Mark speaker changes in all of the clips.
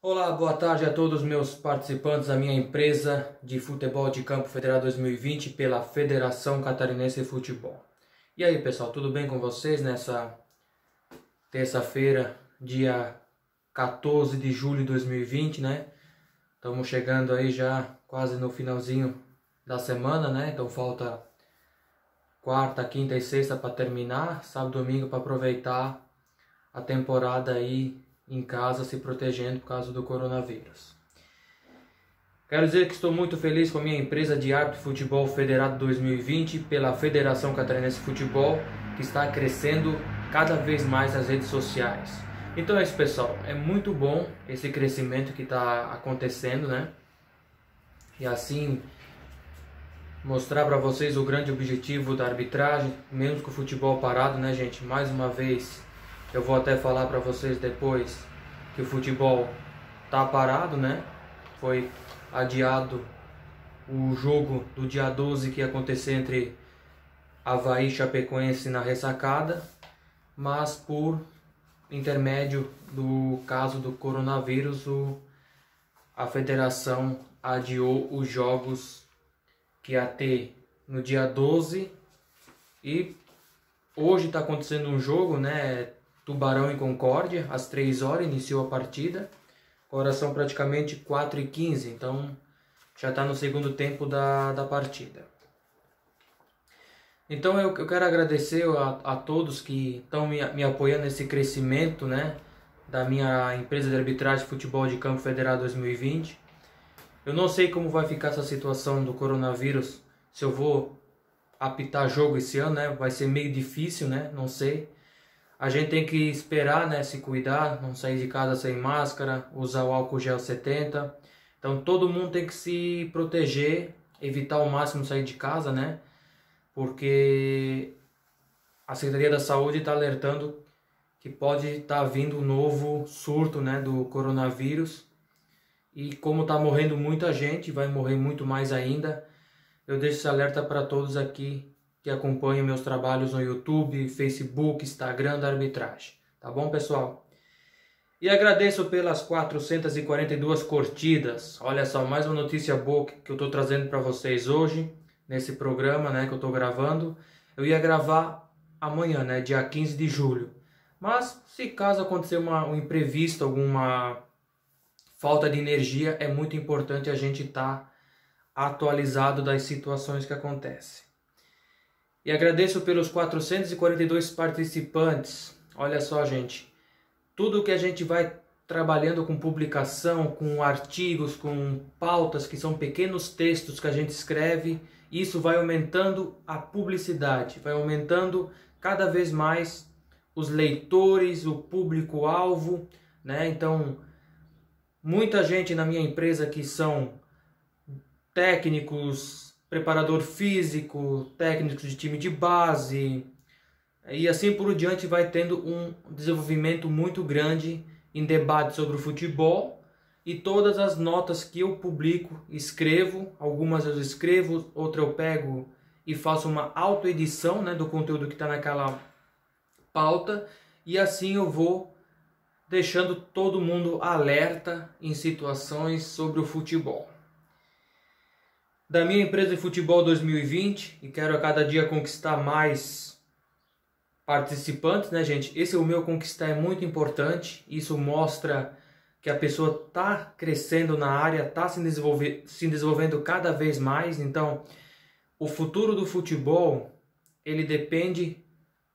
Speaker 1: Olá, boa tarde a todos os meus participantes da minha empresa de futebol de campo federado 2020 pela Federação Catarinense de Futebol. E aí, pessoal, tudo bem com vocês nessa terça-feira, dia 14 de julho de 2020, né? Estamos chegando aí já quase no finalzinho da semana, né? Então falta quarta, quinta e sexta para terminar, sábado e domingo para aproveitar a temporada aí em casa, se protegendo por causa do coronavírus. Quero dizer que estou muito feliz com a minha empresa de árbitro de futebol federado 2020 pela Federação Catarinense de Futebol, que está crescendo cada vez mais nas redes sociais. Então é isso, pessoal, é muito bom esse crescimento que está acontecendo, né? E assim mostrar para vocês o grande objetivo da arbitragem, mesmo com o futebol parado, né, gente? Mais uma vez, eu vou até falar para vocês depois que o futebol tá parado, né? Foi adiado o jogo do dia 12 que ia acontecer entre Avaí e Chapecoense na ressacada, mas por intermédio do caso do coronavírus, a federação adiou os jogos que ia ter no dia 12 e hoje está acontecendo um jogo, né? Tubarão e Concórdia, às 3 horas, iniciou a partida. Agora são praticamente 4h15, então já está no segundo tempo da partida. Então eu quero agradecer a todos que estão me apoiando nesse crescimento, né, da minha empresa de arbitragem de futebol de campo federado 2020. Eu não sei como vai ficar essa situação do coronavírus, se eu vou apitar jogo esse ano, né, vai ser meio difícil, né, não sei. A gente tem que esperar, né, se cuidar, não sair de casa sem máscara, usar o álcool gel 70. Então todo mundo tem que se proteger, evitar ao máximo sair de casa, né? Porque a Secretaria da Saúde está alertando que pode estar vindo um novo surto, né, do coronavírus. E como está morrendo muita gente, vai morrer muito mais ainda, eu deixo esse alerta para todos aqui que acompanham meus trabalhos no YouTube, Facebook, Instagram da arbitragem. Tá bom, pessoal? E agradeço pelas 442 curtidas. Olha só, mais uma notícia boa que eu estou trazendo para vocês hoje, nesse programa, né, que eu estou gravando. Eu ia gravar amanhã, né, dia 15 de julho. Mas, se caso acontecer um imprevisto, alguma falta de energia, é muito importante a gente estar atualizado das situações que acontecem. E agradeço pelos 442 participantes. Olha só, gente. Tudo que a gente vai trabalhando com publicação, com artigos, com pautas, que são pequenos textos que a gente escreve, isso vai aumentando a publicidade, vai aumentando cada vez mais os leitores, o público-alvo, né? Então, muita gente na minha empresa que são técnicos, preparador físico, técnicos de time de base, e assim por diante, vai tendo um desenvolvimento muito grande em debate sobre o futebol. E todas as notas que eu publico, escrevo, algumas eu escrevo, outras eu pego e faço uma autoedição, né, do conteúdo que está naquela pauta, e assim eu vou deixando todo mundo alerta em situações sobre o futebol. Da minha empresa de futebol 2020, e quero a cada dia conquistar mais participantes, né, gente? Esse é o meu conquistar, é muito importante. Isso mostra que a pessoa está crescendo na área, está se desenvolvendo cada vez mais. Então, o futuro do futebol, ele depende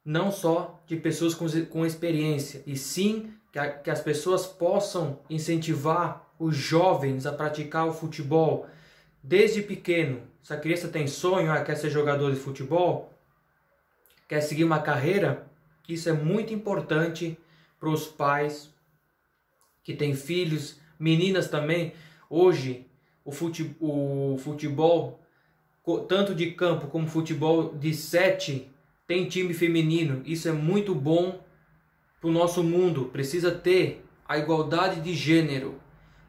Speaker 1: não só de pessoas com experiência, e sim que as pessoas possam incentivar os jovens a praticar o futebol desde pequeno. Se a criança tem sonho, quer ser jogador de futebol, quer seguir uma carreira, isso é muito importante para os pais que têm filhos, meninas também. Hoje, o futebol, tanto de campo como futebol de 7, tem time feminino. Isso é muito bom para o nosso mundo. Precisa ter a igualdade de gênero.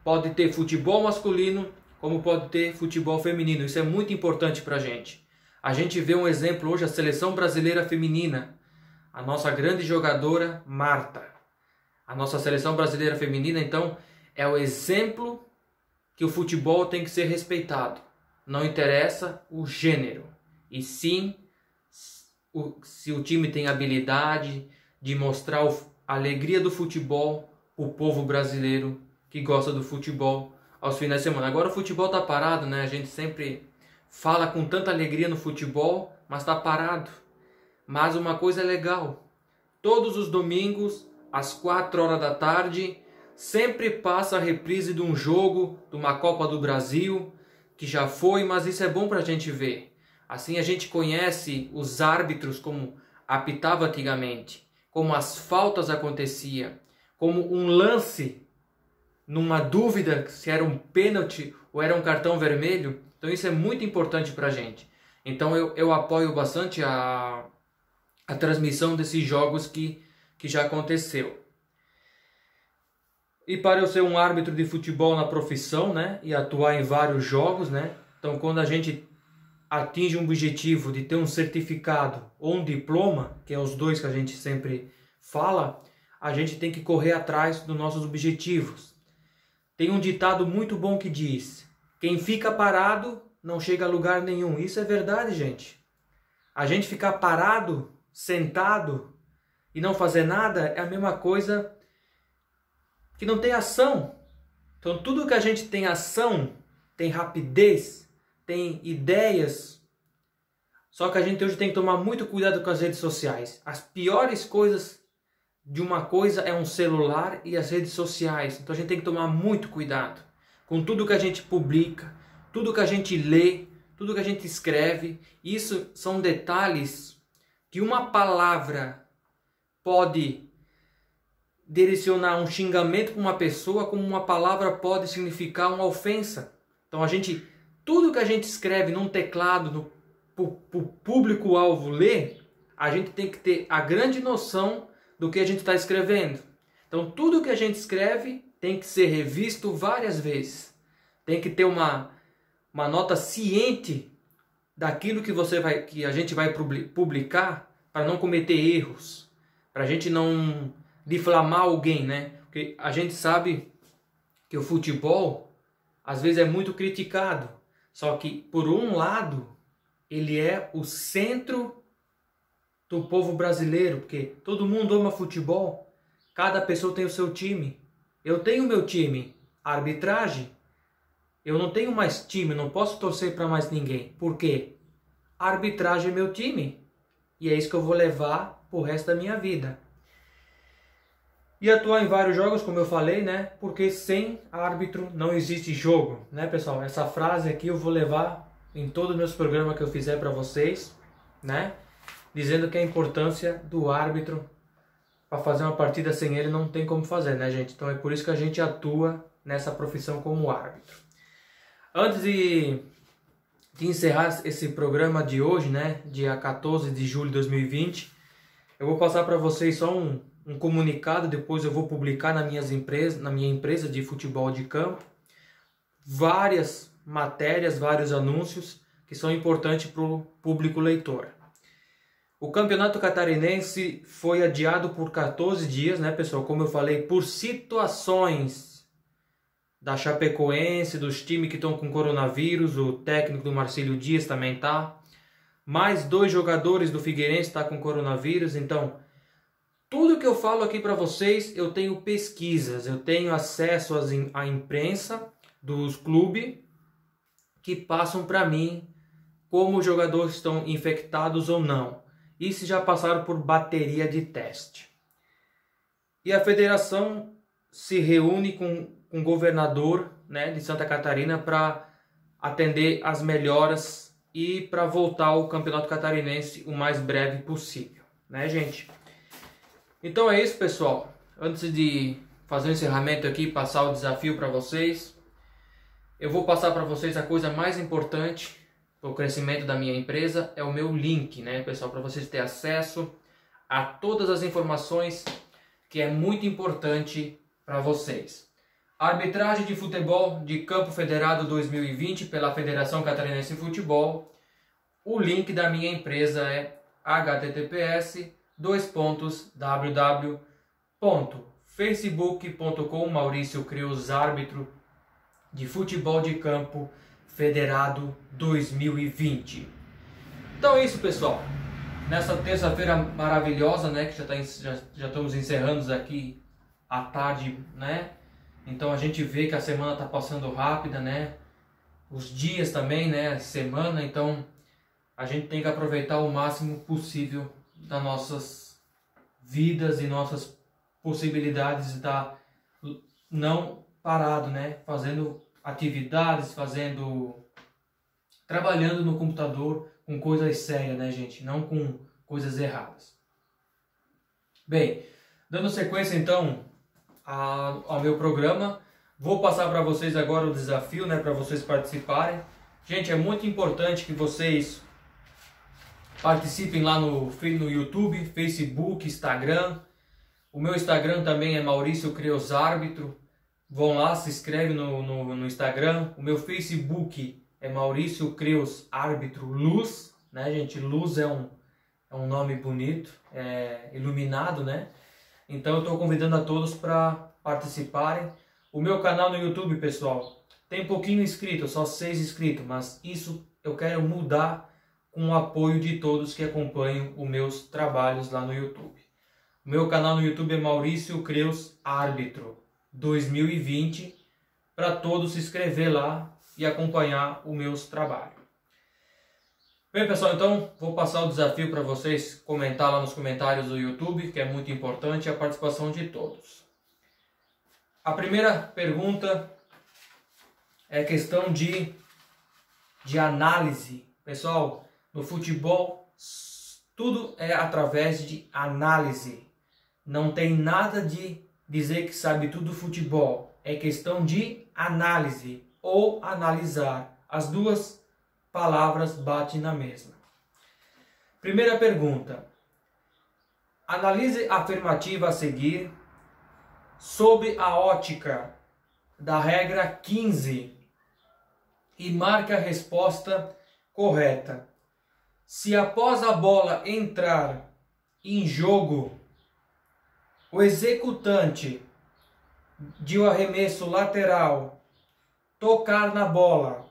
Speaker 1: Pode ter futebol masculino, como pode ter futebol feminino. Isso é muito importante para a gente. A gente vê um exemplo hoje, a seleção brasileira feminina. A nossa grande jogadora, Marta. A nossa seleção brasileira feminina, então, é o exemplo que o futebol tem que ser respeitado. Não interessa o gênero, e sim se o time tem habilidade de mostrar a alegria do futebol para o povo brasileiro que gosta do futebol aos finais de semana. Agora o futebol está parado, né? A gente sempre fala com tanta alegria no futebol, mas está parado. Mas uma coisa é legal, todos os domingos, às 4 horas da tarde, sempre passa a reprise de um jogo, de uma Copa do Brasil, que já foi, mas isso é bom para a gente ver. Assim a gente conhece os árbitros como apitava antigamente, como as faltas aconteciam, como um lance, numa dúvida se era um pênalti ou era um cartão vermelho. Então isso é muito importante para a gente. Então eu apoio bastante a transmissão desses jogos que já aconteceu. E para eu ser um árbitro de futebol na profissão, né, e atuar em vários jogos, né, então quando a gente atinge um objetivo de ter um certificado ou um diploma, que é os dois que a gente sempre fala, a gente tem que correr atrás dos nossos objetivos. Tem um ditado muito bom que diz: quem fica parado não chega a lugar nenhum. Isso é verdade, gente. A gente ficar parado, sentado e não fazer nada é a mesma coisa que não tem ação. Então tudo que a gente tem ação, tem rapidez, tem ideias. Só que a gente hoje tem que tomar muito cuidado com as redes sociais. As piores coisas de uma coisa é um celular e as redes sociais. Então a gente tem que tomar muito cuidado com tudo que a gente publica, tudo que a gente lê, tudo que a gente escreve. Isso são detalhes que uma palavra pode direcionar um xingamento para uma pessoa, como uma palavra pode significar uma ofensa. Então tudo que a gente escreve num teclado, para o público-alvo ler, a gente tem que ter a grande noção do que a gente está escrevendo. Então tudo que a gente escreve tem que ser revisto várias vezes. Tem que ter uma nota ciente daquilo que a gente vai publicar, para não cometer erros, para a gente não difamar alguém, né? Porque a gente sabe que o futebol às vezes é muito criticado, só que por um lado ele é o centro do povo brasileiro, porque todo mundo ama futebol, cada pessoa tem o seu time. Eu tenho o meu time, a arbitragem. Eu não tenho mais time, não posso torcer para mais ninguém. Por quê? A arbitragem é meu time. E é isso que eu vou levar pro resto da minha vida. E atuar em vários jogos, como eu falei, né? Porque sem árbitro não existe jogo, né, pessoal? Essa frase aqui eu vou levar em todos os meus programas que eu fizer para vocês, né? Dizendo que a importância do árbitro, para fazer uma partida sem ele não tem como fazer, né, gente? Então é por isso que a gente atua nessa profissão como árbitro. Antes de encerrar esse programa de hoje, né, dia 14 de julho de 2020, eu vou passar para vocês só um comunicado, depois eu vou publicar na minha empresa de futebol de campo, várias matérias, vários anúncios que são importantes para o público leitor. O Campeonato Catarinense foi adiado por 14 dias, né, pessoal? Como eu falei, por situações da Chapecoense, dos times que estão com coronavírus, o técnico do Marcílio Dias também tá. Mais 2 jogadores do Figueirense estão com coronavírus, então tudo que eu falo aqui para vocês, eu tenho pesquisas, eu tenho acesso à imprensa dos clubes que passam para mim como os jogadores estão infectados ou não. E se já passaram por bateria de teste. E a federação se reúne com o governador, né, de Santa Catarina para atender as melhoras e para voltar ao Campeonato Catarinense o mais breve possível, né, gente? Então é isso, pessoal. Antes de fazer o encerramento aqui, passar o desafio para vocês, eu vou passar para vocês a coisa mais importante para o crescimento da minha empresa, é o meu link, né, pessoal, para vocês terem acesso a todas as informações que é muito importante para vocês. Arbitragem de futebol de campo federado 2020 pela Federação Catarinense de Futebol. O link da minha empresa é https://www.fcf facebook.com Maurício Creus, árbitro de futebol de campo federado 2020. Então é isso, pessoal. Nessa terça-feira maravilhosa, né, que já estamos encerrando aqui à tarde, né? Então a gente vê que a semana está passando rápida, né? Os dias também, né? A semana, então a gente tem que aproveitar o máximo possível das nossas vidas e nossas possibilidades de estar não parado, né? Fazendo atividades, trabalhando no computador com coisas sérias, né, gente? Não com coisas erradas. Bem, dando sequência então ao meu programa, vou passar para vocês agora o desafio, né, para vocês participarem. Gente, é muito importante que vocês participem lá no YouTube, Facebook, Instagram. O meu Instagram também é Maurício Creus Árbitro. Vão lá, se inscreve no Instagram. O meu Facebook é Maurício Creus Árbitro Luz, né, gente? Luz é um nome bonito, é iluminado, né? Então eu estou convidando a todos para participarem. O meu canal no YouTube, pessoal, tem pouquinho inscrito, só 6 inscritos, mas isso eu quero mudar com o apoio de todos que acompanham os meus trabalhos lá no YouTube. O meu canal no YouTube é Maurício Creus Árbitro 2020, para todos se inscrever lá e acompanhar os meus trabalhos. Bem, pessoal, então vou passar o desafio para vocês comentar lá nos comentários do YouTube, que é muito importante a participação de todos. A primeira pergunta é questão de análise. Pessoal, no futebol tudo é através de análise. Não tem nada de dizer que sabe tudo do futebol. É questão de análise ou analisar. As duas palavras batem na mesma. Primeira pergunta. Analise a afirmativa a seguir sob a ótica da regra 15 e marque a resposta correta. Se após a bola entrar em jogo, o executante de um arremesso lateral tocar na bola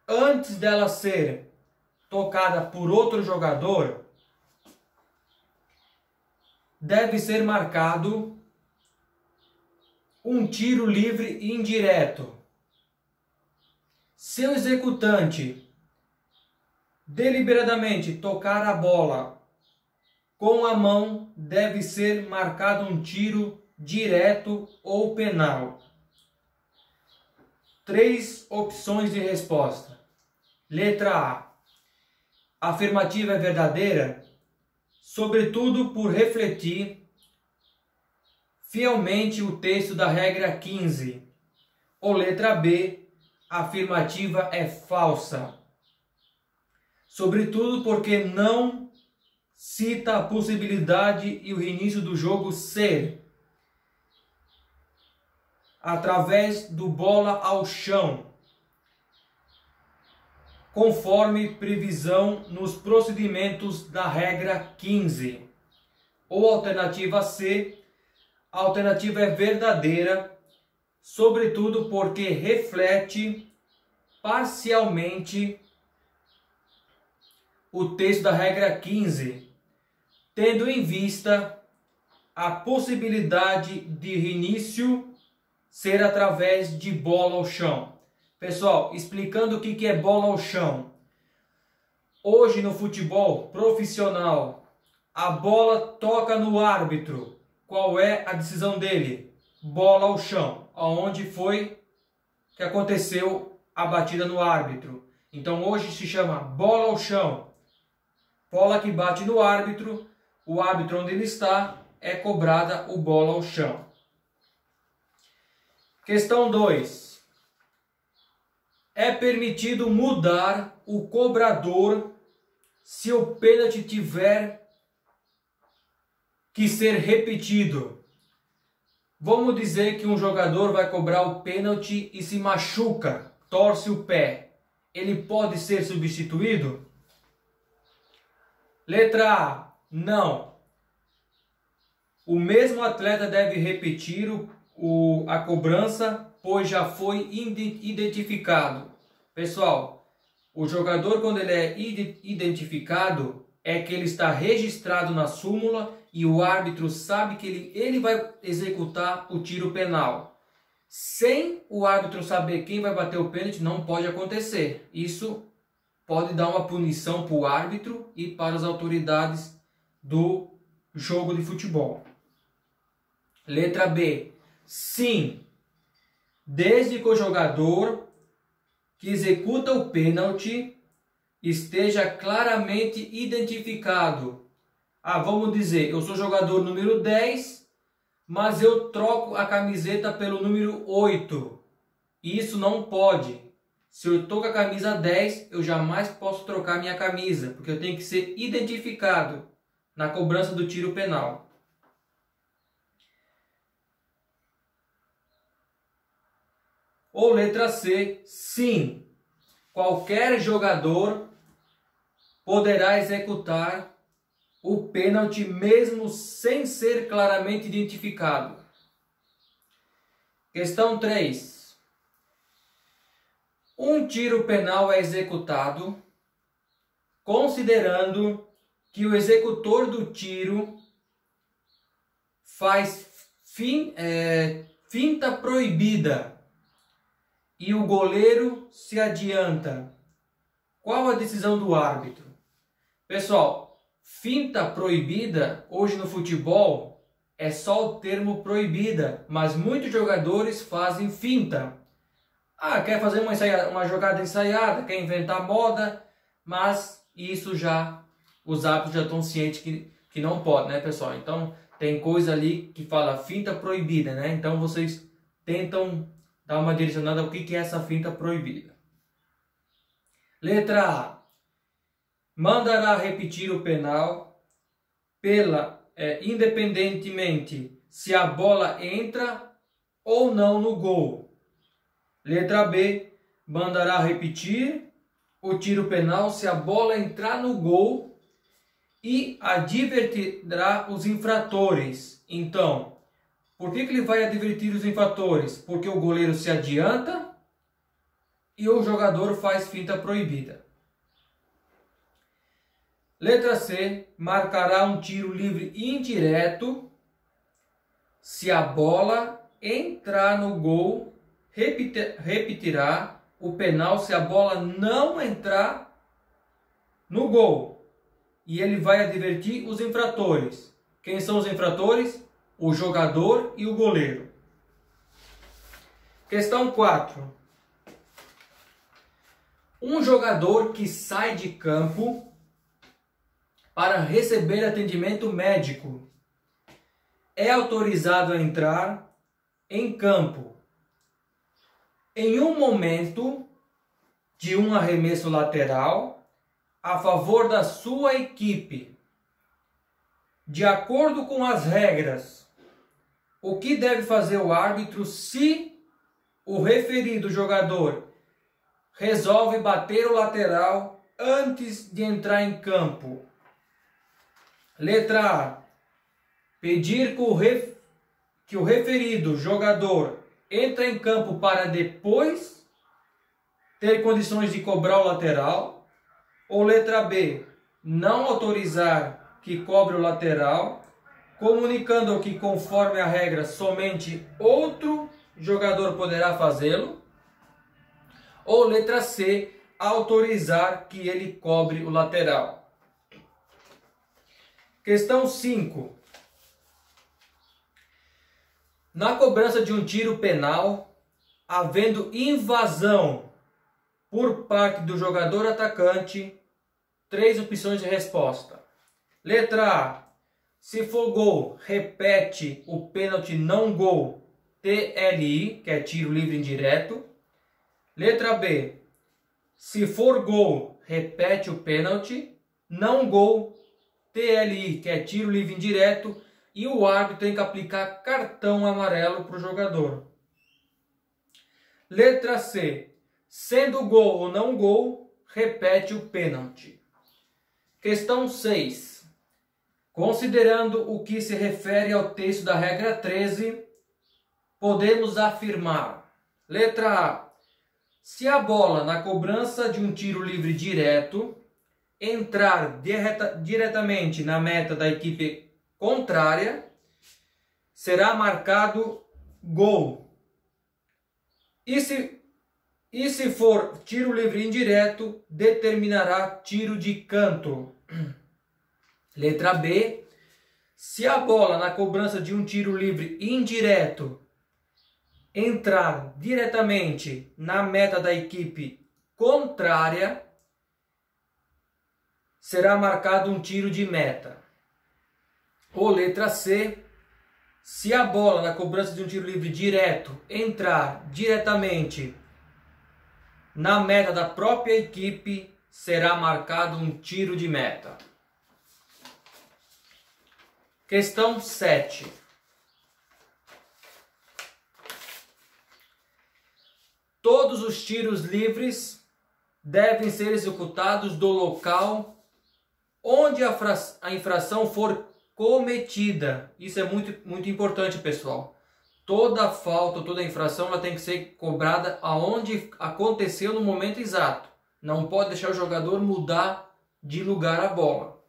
Speaker 1: antes dela ser tocada por outro jogador, deve ser marcado um tiro livre indireto. Se o executante deliberadamente tocar a bola com a mão, deve ser marcado um tiro direto ou penal. 3 opções de resposta. Letra A. A afirmativa é verdadeira, sobretudo por refletir fielmente o texto da regra 15. Ou letra B. A afirmativa é falsa, sobretudo porque não cita a possibilidade e o início do jogo ser através do bola ao chão, conforme previsão nos procedimentos da regra 15. Ou alternativa C, a alternativa é verdadeira, sobretudo porque reflete parcialmente o texto da regra 15, tendo em vista a possibilidade de início ser através de bola ao chão. Pessoal, explicando o que é bola ao chão. Hoje no futebol profissional, a bola toca no árbitro. Qual é a decisão dele? Bola ao chão. Aonde foi que aconteceu a batida no árbitro? Então hoje se chama bola ao chão. Bola que bate no árbitro, o árbitro onde ele está, é cobrada o bola ao chão. Questão 2. É permitido mudar o cobrador se o pênalti tiver que ser repetido. Vamos dizer que um jogador vai cobrar o pênalti e se machuca, torce o pé. Ele pode ser substituído? Letra A, não. O mesmo atleta deve repetir a cobrança, pois já foi identificado. Pessoal, o jogador, quando ele é identificado, é que ele está registrado na súmula e o árbitro sabe que ele vai executar o tiro penal. Sem o árbitro saber quem vai bater o pênalti, não pode acontecer. Isso pode dar uma punição para o árbitro e para as autoridades do jogo de futebol. Letra B. Sim, desde que o jogador que executa o pênalti esteja claramente identificado. Vamos dizer, eu sou jogador número 10, mas eu troco a camiseta pelo número 8. Isso não pode. Se eu estou com a camisa 10, eu jamais posso trocar minha camisa, porque eu tenho que ser identificado na cobrança do tiro penal. Ou letra C, sim, qualquer jogador poderá executar o pênalti mesmo sem ser claramente identificado. Questão 3. Um tiro penal é executado considerando que o executor do tiro faz finta proibida e o goleiro se adianta. Qual a decisão do árbitro? Pessoal, finta proibida, hoje no futebol, é só o termo proibida, mas muitos jogadores fazem finta. Quer fazer uma jogada ensaiada, quer inventar moda, mas isso já, os árbitros já estão cientes que não pode, né, pessoal? Então, tem coisa ali que fala finta proibida, né? Então, vocês tentam dar uma direcionada ao que é essa finta proibida. Letra A. Mandará repetir o penal independentemente se a bola entra ou não no gol. Letra B. Mandará repetir o tiro penal se a bola entrar no gol e advertirá os infratores. Então, por que ele vai advertir os infratores? Porque o goleiro se adianta e o jogador faz finta proibida. Letra C. Marcará um tiro livre indireto se a bola entrar no gol. Repetirá o penal se a bola não entrar no gol. E ele vai advertir os infratores. Quem são os infratores? O jogador e o goleiro. Questão 4. Um jogador que sai de campo para receber atendimento médico é autorizado a entrar em campo em um momento de um arremesso lateral a favor da sua equipe. De acordo com as regras, o que deve fazer o árbitro se o referido jogador resolve bater o lateral antes de entrar em campo? Letra A. Pedir que o referido jogador entre em campo para depois ter condições de cobrar o lateral. Ou letra B. Não autorizar que cobre o lateral, comunicando que, conforme a regra, somente outro jogador poderá fazê-lo. Ou letra C. Autorizar que ele cobre o lateral. Questão 5. Na cobrança de um tiro penal, havendo invasão por parte do jogador atacante, 3 opções de resposta. Letra A. Se for gol, repete o pênalti não gol, TLI, que é tiro livre indireto. Letra B. Se for gol, repete o pênalti não gol, TLI, que é tiro livre indireto, e o árbitro tem que aplicar cartão amarelo para o jogador. Letra C. Sendo gol ou não gol, repete o pênalti. Questão 6. Considerando o que se refere ao texto da regra 13, podemos afirmar: letra A. Se a bola na cobrança de um tiro livre direto entrar diretamente na meta da equipe contrária, será marcado gol. E se for tiro livre indireto, determinará tiro de canto. Letra B. Se a bola na cobrança de um tiro livre indireto entrar diretamente na meta da equipe contrária, será marcado um tiro de meta. Ou letra C. Se a bola na cobrança de um tiro livre direto entrar diretamente na meta da própria equipe, será marcado um tiro de meta. Questão 7. Todos os tiros livres devem ser executados do local onde a infração for cometida. Isso é muito importante, pessoal. Toda falta, toda infração, ela tem que ser cobrada aonde aconteceu no momento exato. Não pode deixar o jogador mudar de lugar a bola.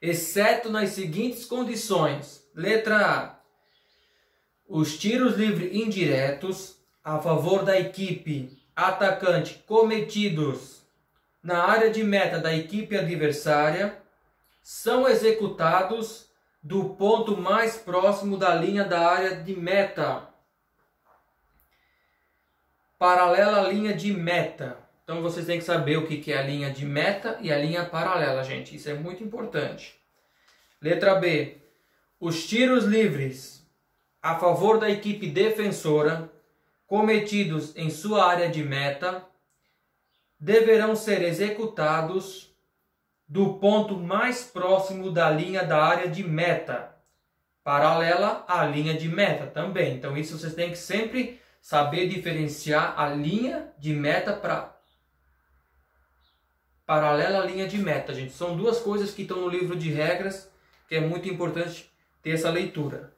Speaker 1: Exceto nas seguintes condições. Letra A. Os tiros livres indiretos a favor da equipe atacante cometidos na área de meta da equipe adversária são executados do ponto mais próximo da linha da área de meta, paralela à linha de meta. Então vocês têm que saber o que é a linha de meta e a linha paralela, gente. Isso é muito importante. Letra B. Os tiros livres a favor da equipe defensora cometidos em sua área de meta deverão ser executados do ponto mais próximo da linha da área de meta, paralela à linha de meta também. Então isso vocês têm que sempre saber diferenciar a linha de meta para paralela à linha de meta, gente. São duas coisas que estão no livro de regras, que é muito importante ter essa leitura.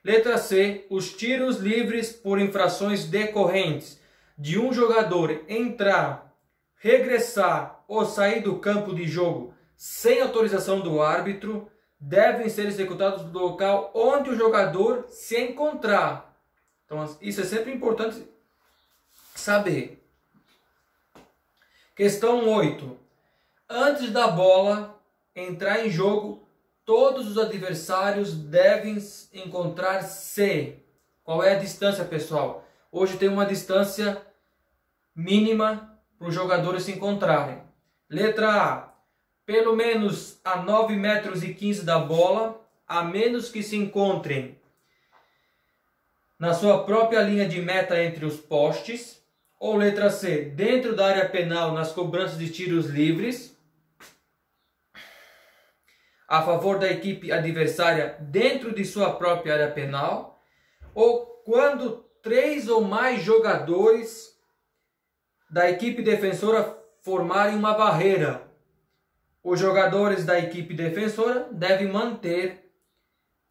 Speaker 1: Letra C. Os tiros livres por infrações decorrentes de um jogador entrar, regressar ou sair do campo de jogo sem autorização do árbitro devem ser executados do local onde o jogador se encontrar. Então isso é sempre importante saber. Questão 8. Antes da bola entrar em jogo, todos os adversários devem encontrar-se. Qual é a distância, pessoal? Hoje tem uma distância mínima para os jogadores se encontrarem. Letra A. Pelo menos a 9,15 metros da bola, a menos que se encontrem na sua própria linha de meta entre os postes. Ou letra C. Dentro da área penal nas cobranças de tiros livres a favor da equipe adversária dentro de sua própria área penal. Ou quando 3 ou mais jogadores da equipe defensora formarem uma barreira. Os jogadores da equipe defensora devem manter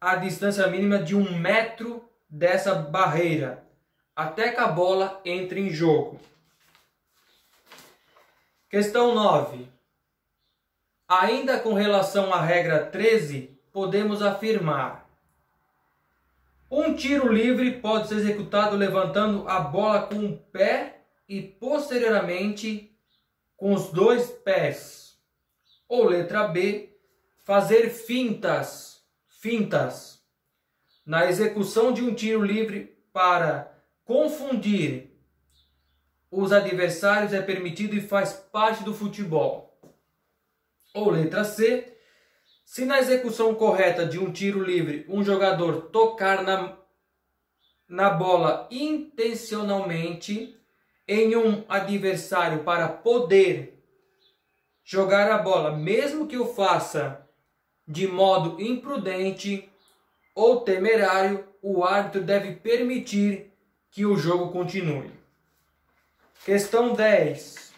Speaker 1: a distância mínima de 1 metro dessa barreira, até que a bola entre em jogo. Questão 9. Ainda com relação à regra 13, podemos afirmar: um tiro livre pode ser executado levantando a bola com um pé e posteriormente com os 2 pés. Ou letra B, fazer fintas na execução de um tiro livre para confundir os adversários é permitido e faz parte do futebol. Ou letra C, se na execução correta de um tiro livre um jogador tocar na bola intencionalmente em um adversário para poder jogar a bola, mesmo que o faça de modo imprudente ou temerário, o árbitro deve permitir que o jogo continue. Questão 10.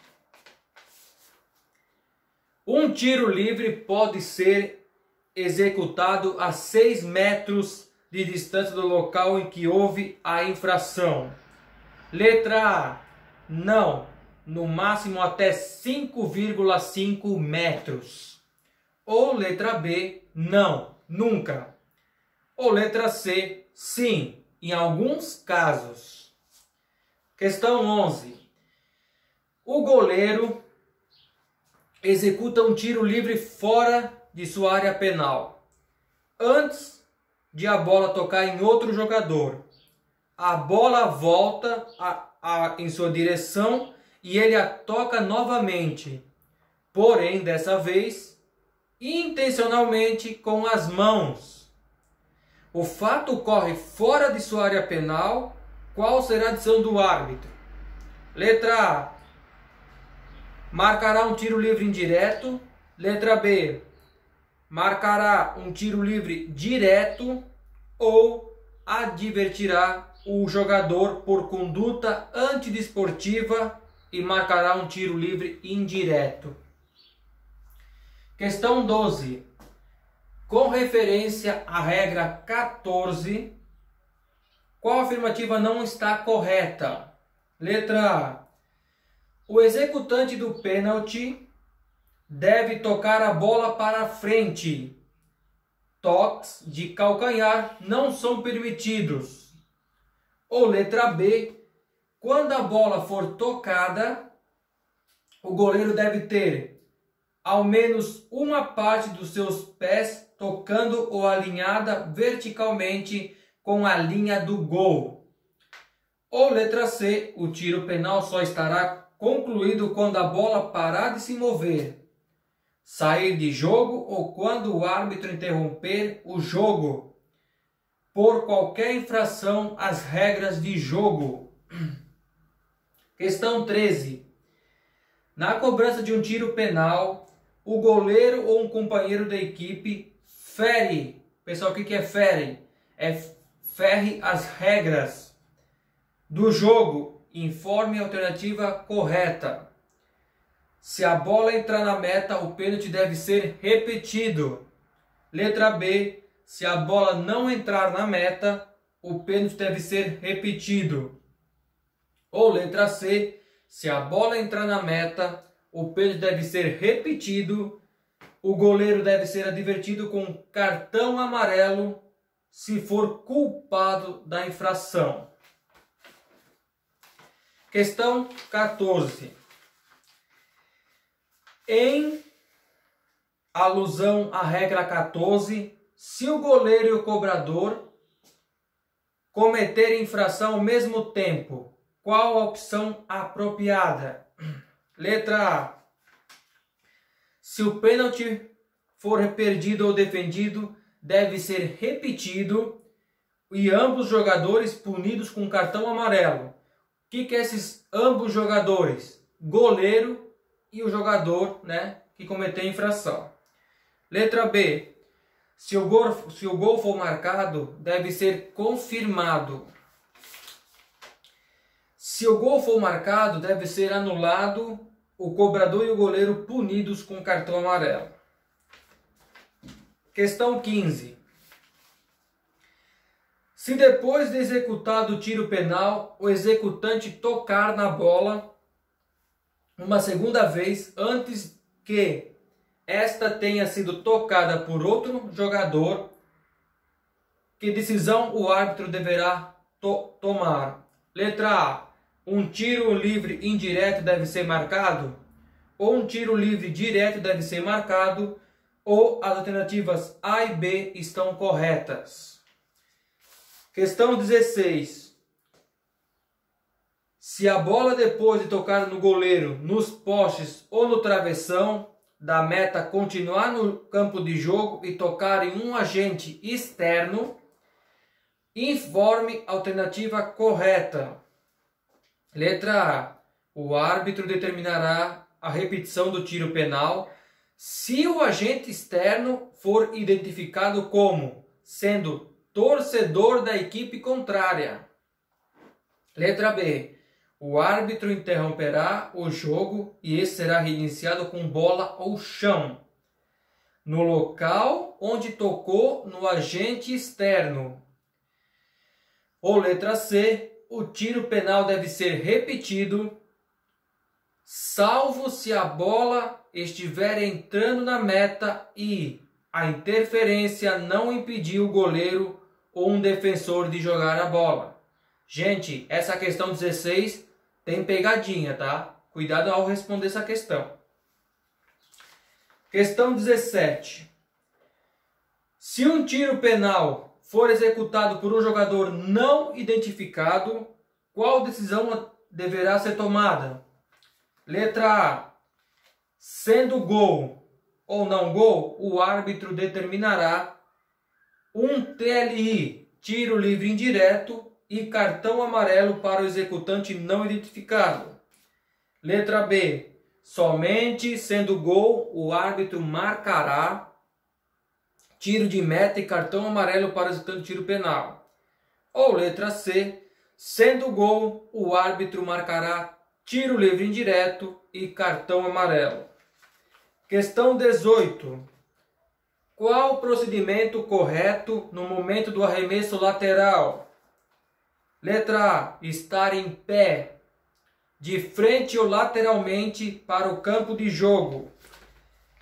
Speaker 1: Um tiro livre pode ser executado a 6 metros de distância do local em que houve a infração. Letra A, não, no máximo até 5,5 metros. Ou letra B, não, nunca. Ou letra C, sim, em alguns casos. Questão 11. O goleiro executa um tiro livre fora de sua área penal. Antes de a bola tocar em outro jogador, a bola volta em sua direção e ele a toca novamente. Porém, dessa vez, intencionalmente com as mãos. O fato ocorre fora de sua área penal. Qual será a decisão do árbitro? Letra A, marcará um tiro livre indireto. Letra B, marcará um tiro livre direto ou advertirá o jogador por conduta antidesportiva e marcará um tiro livre indireto. Questão 12. Com referência à regra 14, qual afirmativa não está correta? Letra A. O executante do pênalti deve tocar a bola para frente. Toques de calcanhar não são permitidos. Ou letra B. Quando a bola for tocada, o goleiro deve ter ao menos uma parte dos seus pés tocando ou alinhada verticalmente com a linha do gol. Ou letra C. O tiro penal só estará concluído quando a bola parar de se mover, sair de jogo ou quando o árbitro interromper o jogo por qualquer infração às regras de jogo. Questão 13. Na cobrança de um tiro penal, o goleiro ou um companheiro da equipe fere. Pessoal, o que é fere? Fere as regras do jogo. Informe a alternativa correta. Se a bola entrar na meta, o pênalti deve ser repetido. Letra B. Se a bola não entrar na meta, o pênalti deve ser repetido. Ou letra C. Se a bola entrar na meta, o pênalti deve ser repetido. O goleiro deve ser advertido com cartão amarelo se for culpado da infração. Questão 14. Em alusão à regra 14, se o goleiro e o cobrador cometerem infração ao mesmo tempo, qual a opção apropriada? Letra A. Se o pênalti for perdido ou defendido, deve ser repetido e ambos jogadores punidos com cartão amarelo. O que é esses ambos jogadores? Goleiro e o jogador, que cometeu a infração. Letra B. Se o gol for marcado, deve ser confirmado. Se o gol for marcado, deve ser anulado, o cobrador e o goleiro punidos com cartão amarelo. Questão 15. Se depois de executado o tiro penal, o executante tocar na bola uma segunda vez antes que esta tenha sido tocada por outro jogador, que decisão o árbitro deverá tomar? Letra A. Um tiro livre indireto deve ser marcado? Ou um tiro livre direto deve ser marcado? Ou as alternativas A e B estão corretas? Questão 16. Se a bola depois de tocar no goleiro, nos postes ou no travessão da meta continuar no campo de jogo e tocar em um agente externo, informe a alternativa correta. Letra A. O árbitro determinará a repetição do tiro penal se o agente externo for identificado como sendo torcedor da equipe contrária. Letra B. O árbitro interromperá o jogo e esse será reiniciado com bola ou chão, no local onde tocou no agente externo. Ou letra C, o tiro penal deve ser repetido, salvo se a bola estiver entrando na meta e a interferência não impediu o goleiro ou um defensor de jogar a bola. Gente, essa questão 16 tem pegadinha, tá? Cuidado ao responder essa questão. Questão 17. Se um tiro penal for executado por um jogador não identificado, qual decisão deverá ser tomada? Letra A. Sendo gol ou não gol, o árbitro determinará um TLI, tiro livre indireto, e cartão amarelo para o executante não identificado. Letra B. Somente sendo gol, o árbitro marcará tiro de meta e cartão amarelo para o executante de tiro penal. Ou letra C. Sendo gol, o árbitro marcará tiro livre indireto e cartão amarelo. Questão 18. Qual o procedimento correto no momento do arremesso lateral? Letra A. Estar em pé, de frente ou lateralmente para o campo de jogo.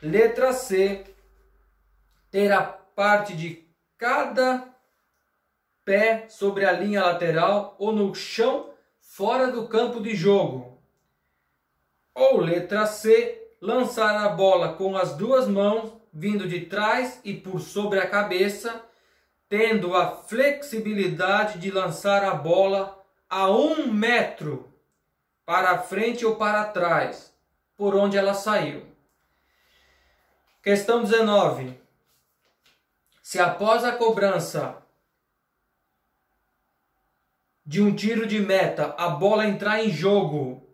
Speaker 1: Letra C. Ter a parte de cada pé sobre a linha lateral ou no chão fora do campo de jogo. Ou letra C. Lançar a bola com as duas mãos, vindo de trás e por sobre a cabeça, tendo a flexibilidade de lançar a bola a 1 metro para frente ou para trás, por onde ela saiu. Questão 19. Se após a cobrança de um tiro de meta a bola entrar em jogo,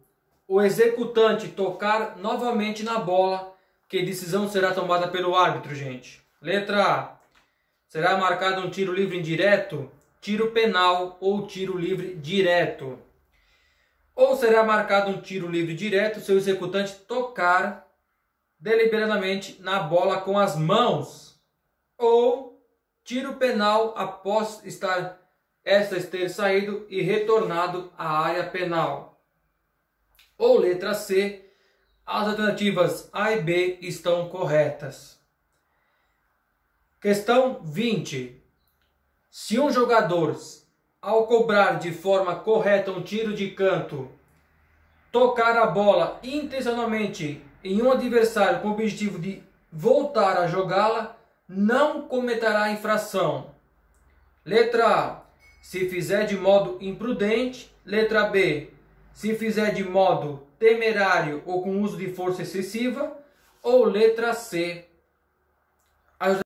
Speaker 1: o executante tocar novamente na bola, que decisão será tomada pelo árbitro, gente? Letra A. Será marcado um tiro livre indireto, tiro penal ou tiro livre direto. Ou será marcado um tiro livre direto se o executante tocar deliberadamente na bola com as mãos. Ou tiro penal após esta ter saído e retornado à área penal. Ou letra C. As alternativas A e B estão corretas. Questão 20. Se um jogador, ao cobrar de forma correta um tiro de canto, tocar a bola intencionalmente em um adversário com o objetivo de voltar a jogá-la, não cometerá infração. Letra A. Se fizer de modo imprudente. Letra B. Se fizer de modo temerário ou com uso de força excessiva. Ou letra C.